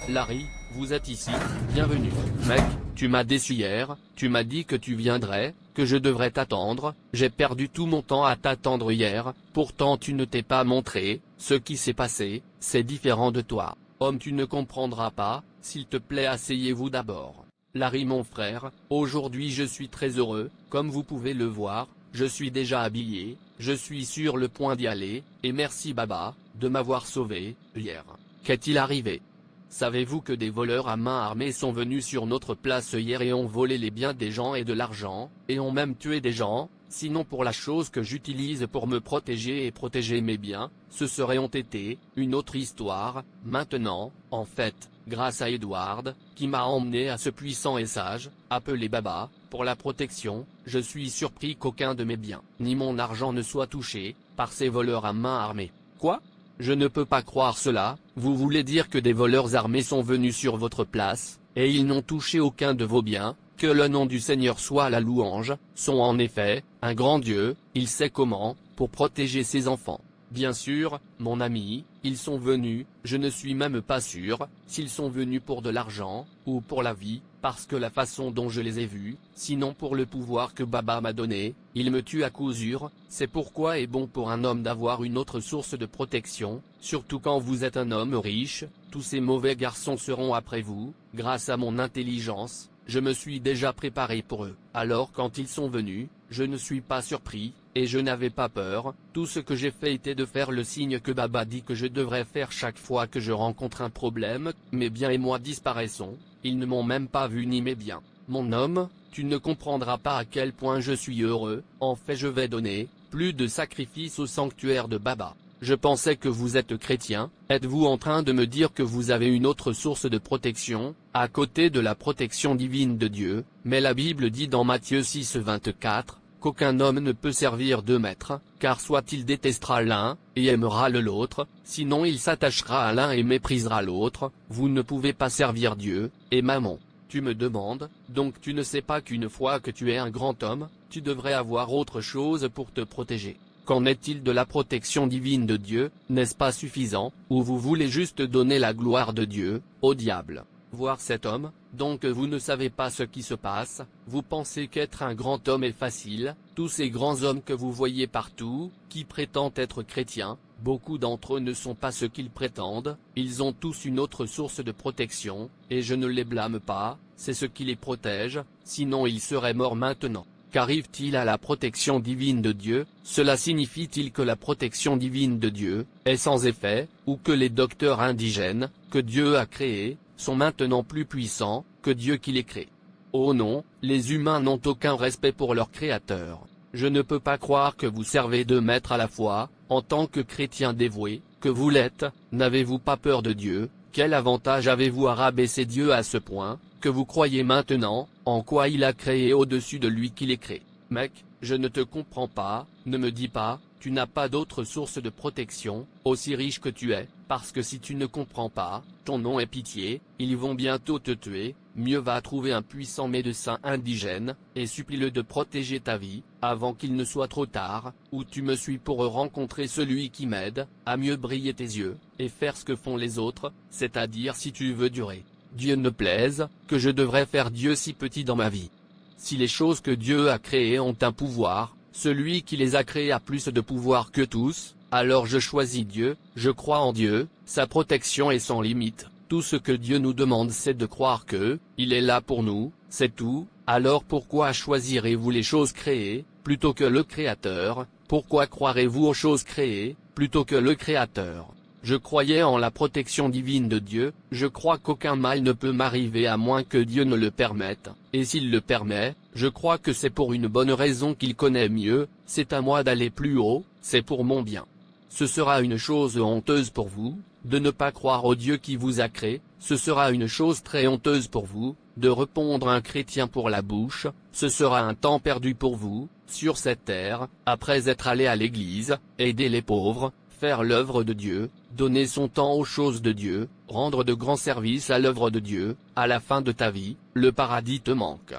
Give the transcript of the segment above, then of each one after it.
Larry, vous êtes ici, bienvenue. Mec, tu m'as déçu hier, tu m'as dit que tu viendrais, que je devrais t'attendre, j'ai perdu tout mon temps à t'attendre hier, pourtant tu ne t'es pas montré, ce qui s'est passé, c'est différent de toi. Homme, tu ne comprendras pas, s'il te plaît asseyez-vous d'abord. Larry mon frère, aujourd'hui je suis très heureux, comme vous pouvez le voir, je suis déjà habillé, je suis sur le point d'y aller, et merci Baba, de m'avoir sauvé, hier. Qu'est-il arrivé? Savez-vous que des voleurs à main armée sont venus sur notre place hier et ont volé les biens des gens et de l'argent, et ont même tué des gens? Sinon pour la chose que j'utilise pour me protéger et protéger mes biens, ce serait ont été, une autre histoire. Maintenant, en fait, grâce à Edward, qui m'a emmené à ce puissant et sage, appelé Baba, pour la protection, je suis surpris qu'aucun de mes biens, ni mon argent ne soit touché, par ces voleurs à main armée. Quoi? Je ne peux pas croire cela, vous voulez dire que des voleurs armés sont venus sur votre place, et ils n'ont touché aucun de vos biens? Que le nom du Seigneur soit la louange, sont en effet, un grand Dieu, il sait comment, pour protéger ses enfants. Bien sûr, mon ami, ils sont venus, je ne suis même pas sûr, s'ils sont venus pour de l'argent, ou pour la vie, parce que la façon dont je les ai vus, sinon pour le pouvoir que Baba m'a donné, il me tue à coup sûr, c'est pourquoi est bon pour un homme d'avoir une autre source de protection, surtout quand vous êtes un homme riche, tous ces mauvais garçons seront après vous, grâce à mon intelligence. Je me suis déjà préparé pour eux. Alors quand ils sont venus, je ne suis pas surpris, et je n'avais pas peur, tout ce que j'ai fait était de faire le signe que Baba dit que je devrais faire chaque fois que je rencontre un problème, mes biens et moi disparaissons, ils ne m'ont même pas vu ni mes biens. Mon homme, tu ne comprendras pas à quel point je suis heureux, en fait je vais donner, plus de sacrifices au sanctuaire de Baba. Je pensais que vous êtes chrétien, êtes-vous en train de me dire que vous avez une autre source de protection, à côté de la protection divine de Dieu? Mais la Bible dit dans Matthieu 6:24, qu'aucun homme ne peut servir deux maîtres, car soit il détestera l'un, et aimera l'autre, sinon il s'attachera à l'un et méprisera l'autre, vous ne pouvez pas servir Dieu, et Mammon. Tu me demandes, donc tu ne sais pas qu'une fois que tu es un grand homme, tu devrais avoir autre chose pour te protéger. Qu'en est-il de la protection divine de Dieu? N'est-ce pas suffisant, ou vous voulez juste donner la gloire de Dieu au diable? Voir cet homme, donc vous ne savez pas ce qui se passe, vous pensez qu'être un grand homme est facile, tous ces grands hommes que vous voyez partout, qui prétendent être chrétiens, beaucoup d'entre eux ne sont pas ce qu'ils prétendent, ils ont tous une autre source de protection, et je ne les blâme pas, c'est ce qui les protège, sinon ils seraient morts maintenant. Qu'arrive-t-il à la protection divine de Dieu? Cela signifie-t-il que la protection divine de Dieu est sans effet, ou que les docteurs indigènes, que Dieu a créés, sont maintenant plus puissants que Dieu qui les crée? Oh non, les humains n'ont aucun respect pour leur Créateur. Je ne peux pas croire que vous servez deux maîtres à la fois, en tant que chrétien dévoué, que vous l'êtes. N'avez-vous pas peur de Dieu? Quel avantage avez-vous à rabaisser Dieu à ce point, que vous croyez maintenant, en quoi il a créé au-dessus de lui qui les crée? Mec, je ne te comprends pas, ne me dis pas, tu n'as pas d'autre source de protection, aussi riche que tu es, parce que si tu ne comprends pas, ton nom est pitié, ils vont bientôt te tuer, mieux va trouver un puissant médecin indigène, et supplie-le de protéger ta vie, avant qu'il ne soit trop tard, ou tu me suis pour rencontrer celui qui m'aide, à mieux briller tes yeux, et faire ce que font les autres, c'est-à-dire si tu veux durer. Dieu ne plaise, que je devrais faire Dieu si petit dans ma vie. Si les choses que Dieu a créées ont un pouvoir, celui qui les a créées a plus de pouvoir que tous, alors je choisis Dieu, je crois en Dieu, sa protection est sans limite, tout ce que Dieu nous demande c'est de croire que, il est là pour nous, c'est tout, alors pourquoi choisirez-vous les choses créées, plutôt que le Créateur? Pourquoi croirez-vous aux choses créées, plutôt que le Créateur? Je croyais en la protection divine de Dieu, je crois qu'aucun mal ne peut m'arriver à moins que Dieu ne le permette, et s'il le permet, je crois que c'est pour une bonne raison qu'il connaît mieux, c'est à moi d'aller plus haut, c'est pour mon bien. Ce sera une chose honteuse pour vous, de ne pas croire au Dieu qui vous a créé, ce sera une chose très honteuse pour vous, de répondre à un chrétien pour la bouche, ce sera un temps perdu pour vous, sur cette terre, après être allé à l'église, aider les pauvres, faire l'œuvre de Dieu, donner son temps aux choses de Dieu, rendre de grands services à l'œuvre de Dieu, à la fin de ta vie, le paradis te manque.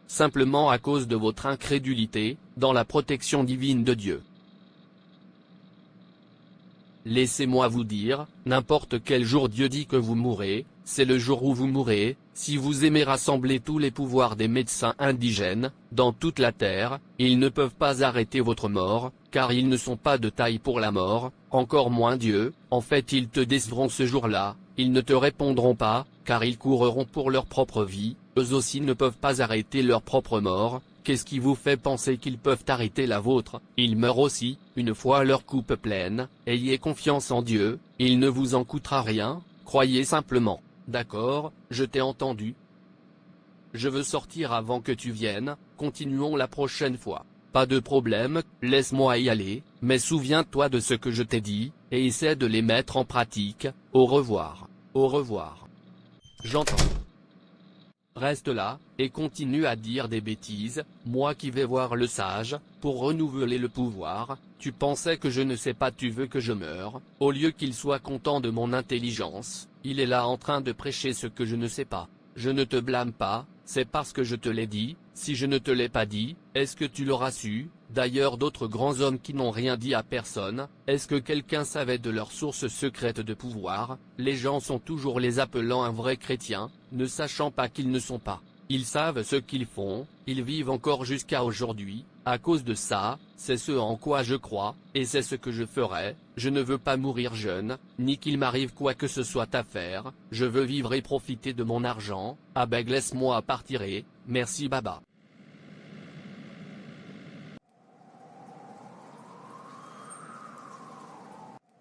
Simplement à cause de votre incrédulité, dans la protection divine de Dieu. laissez-moi vous dire, n'importe quel jour Dieu dit que vous mourrez, c'est le jour où vous mourrez. Si vous aimez rassembler tous les pouvoirs des médecins indigènes, dans toute la terre, ils ne peuvent pas arrêter votre mort, car ils ne sont pas de taille pour la mort, encore moins Dieu. En fait ils te décevront ce jour-là, ils ne te répondront pas, car ils courront pour leur propre vie, eux aussi ne peuvent pas arrêter leur propre mort. Qu'est-ce qui vous fait penser qu'ils peuvent arrêter la vôtre? Ils meurent aussi, une fois leur coupe pleine. Ayez confiance en Dieu, il ne vous en coûtera rien, croyez simplement. D'accord, je t'ai entendu. Je veux sortir avant que tu viennes, continuons la prochaine fois. Pas de problème, laisse-moi y aller, mais souviens-toi de ce que je t'ai dit, et essaie de les mettre en pratique. Au revoir. Au revoir. J'entends. Reste là, et continue à dire des bêtises, moi qui vais voir le sage, pour renouveler le pouvoir. Tu pensais que je ne sais pas, tu veux que je meure, au lieu qu'il soit content de mon intelligence, il est là en train de prêcher ce que je ne sais pas. Je ne te blâme pas, c'est parce que je te l'ai dit. Si je ne te l'ai pas dit, est-ce que tu l'auras su? D'ailleurs d'autres grands hommes qui n'ont rien dit à personne, est-ce que quelqu'un savait de leur source secrète de pouvoir? Les gens sont toujours les appelant un vrai chrétien, ne sachant pas qu'ils ne sont pas. Ils savent ce qu'ils font, ils vivent encore jusqu'à aujourd'hui. À cause de ça, c'est ce en quoi je crois, et c'est ce que je ferai. Je ne veux pas mourir jeune, ni qu'il m'arrive quoi que ce soit à faire. Je veux vivre et profiter de mon argent. Abeg, laisse-moi partir et, merci Baba.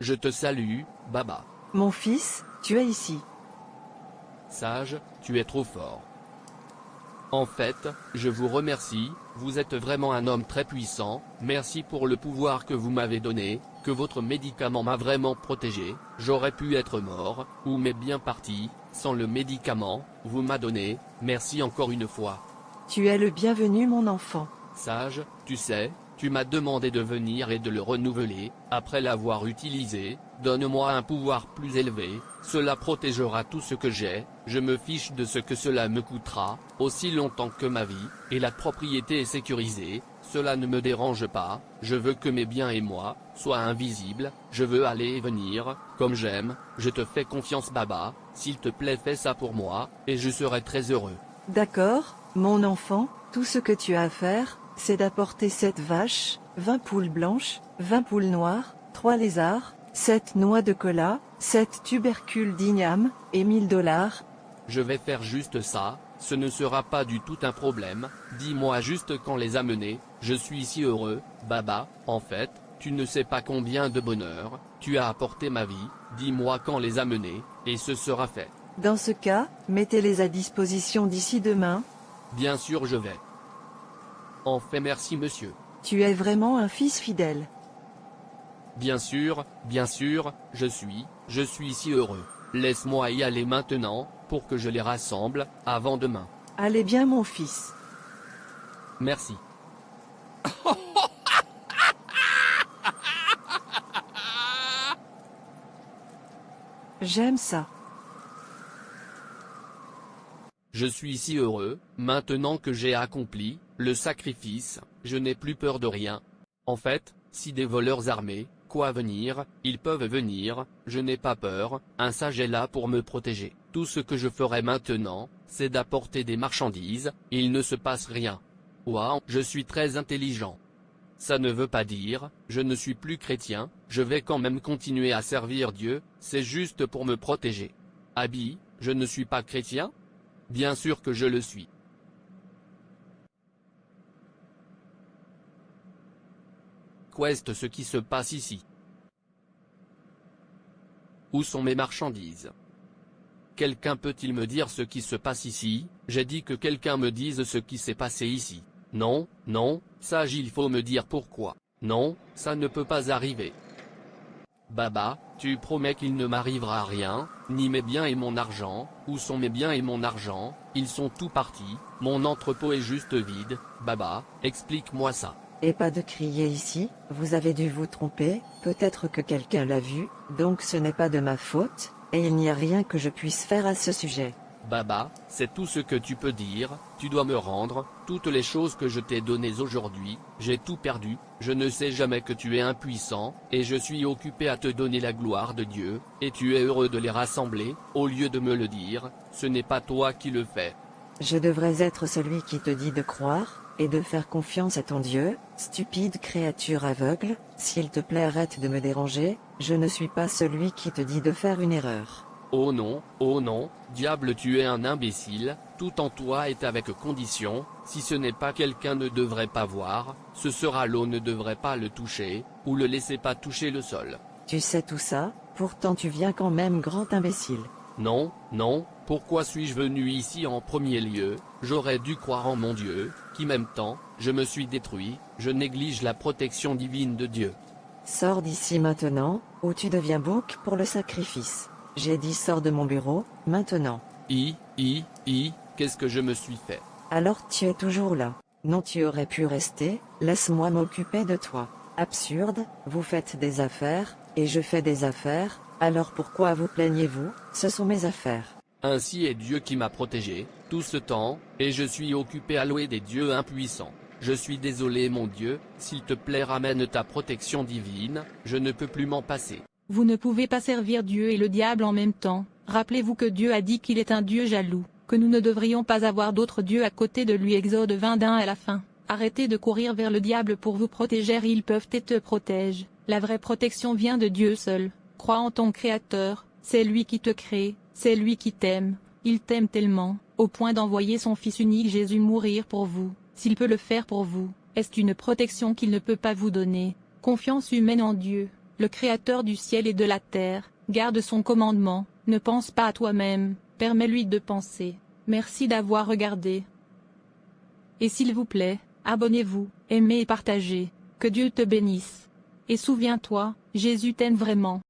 Je te salue, Baba. Mon fils, tu es ici. Sage, tu es trop fort. En fait, je vous remercie, vous êtes vraiment un homme très puissant, merci pour le pouvoir que vous m'avez donné, que votre médicament m'a vraiment protégé. J'aurais pu être mort, ou mais bien parti, sans le médicament, vous m'a donné, merci encore une fois. Tu es le bienvenu mon enfant. Sage, tu sais, tu m'as demandé de venir et de le renouveler, après l'avoir utilisé, donne-moi un pouvoir plus élevé, cela protégera tout ce que j'ai, je me fiche de ce que cela me coûtera, aussi longtemps que ma vie, et la propriété est sécurisée, cela ne me dérange pas, je veux que mes biens et moi, soient invisibles, je veux aller et venir, comme j'aime, je te fais confiance Baba, s'il te plaît fais ça pour moi, et je serai très heureux. D'accord, mon enfant, tout ce que tu as à faire, c'est d'apporter 7 vaches, 20 poules blanches, 20 poules noires, 3 lézards, 7 noix de cola, 7 tubercules d'igname, et $1000. Je vais faire juste ça, ce ne sera pas du tout un problème, dis-moi juste quand les amener, je suis si heureux, Baba, en fait, tu ne sais pas combien de bonheur, tu as apporté ma vie, dis-moi quand les amener, et ce sera fait. Dans ce cas, mettez-les à disposition d'ici demain. Bien sûr je vais. En fait merci monsieur. Tu es vraiment un fils fidèle. Bien sûr, je suis si heureux. Laisse-moi y aller maintenant, pour que je les rassemble, avant demain. Allez bien mon fils. Merci. J'aime ça. Je suis si heureux, maintenant que j'ai accompli le sacrifice, je n'ai plus peur de rien. En fait, si des voleurs armés, quoi venir, ils peuvent venir, je n'ai pas peur, un sage est là pour me protéger. Tout ce que je ferai maintenant, c'est d'apporter des marchandises, il ne se passe rien. Waouh, je suis très intelligent. Ça ne veut pas dire, je ne suis plus chrétien, je vais quand même continuer à servir Dieu, c'est juste pour me protéger. Abby, je ne suis pas chrétien? Bien sûr que je le suis. Qu'est ce qui se passe ici? Où sont mes marchandises? Quelqu'un peut-il me dire ce qui se passe ici? J'ai dit que quelqu'un me dise ce qui s'est passé ici. Non, non, sage il faut me dire pourquoi. Non, ça ne peut pas arriver. Baba, tu promets qu'il ne m'arrivera rien, ni mes biens et mon argent. Où sont mes biens et mon argent? Ils sont tout partis, mon entrepôt est juste vide. Baba, explique-moi ça. Et pas de crier ici, vous avez dû vous tromper, peut-être que quelqu'un l'a vu, donc ce n'est pas de ma faute, et il n'y a rien que je puisse faire à ce sujet. Baba, c'est tout ce que tu peux dire, tu dois me rendre toutes les choses que je t'ai données aujourd'hui. J'ai tout perdu, je ne sais jamais que tu es impuissant, et je suis occupé à te donner la gloire de Dieu, et tu es heureux de les rassembler, au lieu de me le dire, ce n'est pas toi qui le fais. Je devrais être celui qui te dit de croire, et de faire confiance à ton Dieu, stupide créature aveugle, s'il te plaît arrête de me déranger, je ne suis pas celui qui te dit de faire une erreur. Oh non, diable tu es un imbécile, tout en toi est avec condition, si ce n'est pas quelqu'un ne devrait pas voir, ce sera l'eau ne devrait pas le toucher, ou le laissez pas toucher le sol. Tu sais tout ça, pourtant tu viens quand même grand imbécile. Non, pourquoi suis-je venu ici en premier lieu? J'aurais dû croire en mon Dieu, qui m'aime tant, je me suis détruit, je néglige la protection divine de Dieu. Sors d'ici maintenant, ou tu deviens bouc pour le sacrifice. J'ai dit sors de mon bureau, maintenant. Qu'est-ce que je me suis fait? Alors tu es toujours là. Non tu aurais pu rester, laisse-moi m'occuper de toi. Absurde, vous faites des affaires, et je fais des affaires, alors pourquoi vous plaignez-vous? Ce sont mes affaires. Ainsi est Dieu qui m'a protégé, tout ce temps, et je suis occupé à louer des dieux impuissants. Je suis désolé mon Dieu, s'il te plaît ramène ta protection divine, je ne peux plus m'en passer. Vous ne pouvez pas servir Dieu et le diable en même temps. Rappelez-vous que Dieu a dit qu'il est un Dieu jaloux, que nous ne devrions pas avoir d'autres dieux à côté de lui. Exode 21 à la fin. Arrêtez de courir vers le diable pour vous protéger, ils peuvent et te protègent. La vraie protection vient de Dieu seul. Crois en ton Créateur, c'est lui qui te crée, c'est lui qui t'aime. Il t'aime tellement, au point d'envoyer son Fils unique Jésus mourir pour vous. S'il peut le faire pour vous, est-ce une protection qu'il ne peut pas vous donner? Confiance humaine en Dieu, le Créateur du ciel et de la terre, garde son commandement, ne pense pas à toi-même, permets-lui de penser. Merci d'avoir regardé. Et s'il vous plaît, abonnez-vous, aimez et partagez. Que Dieu te bénisse. Et souviens-toi, Jésus t'aime vraiment.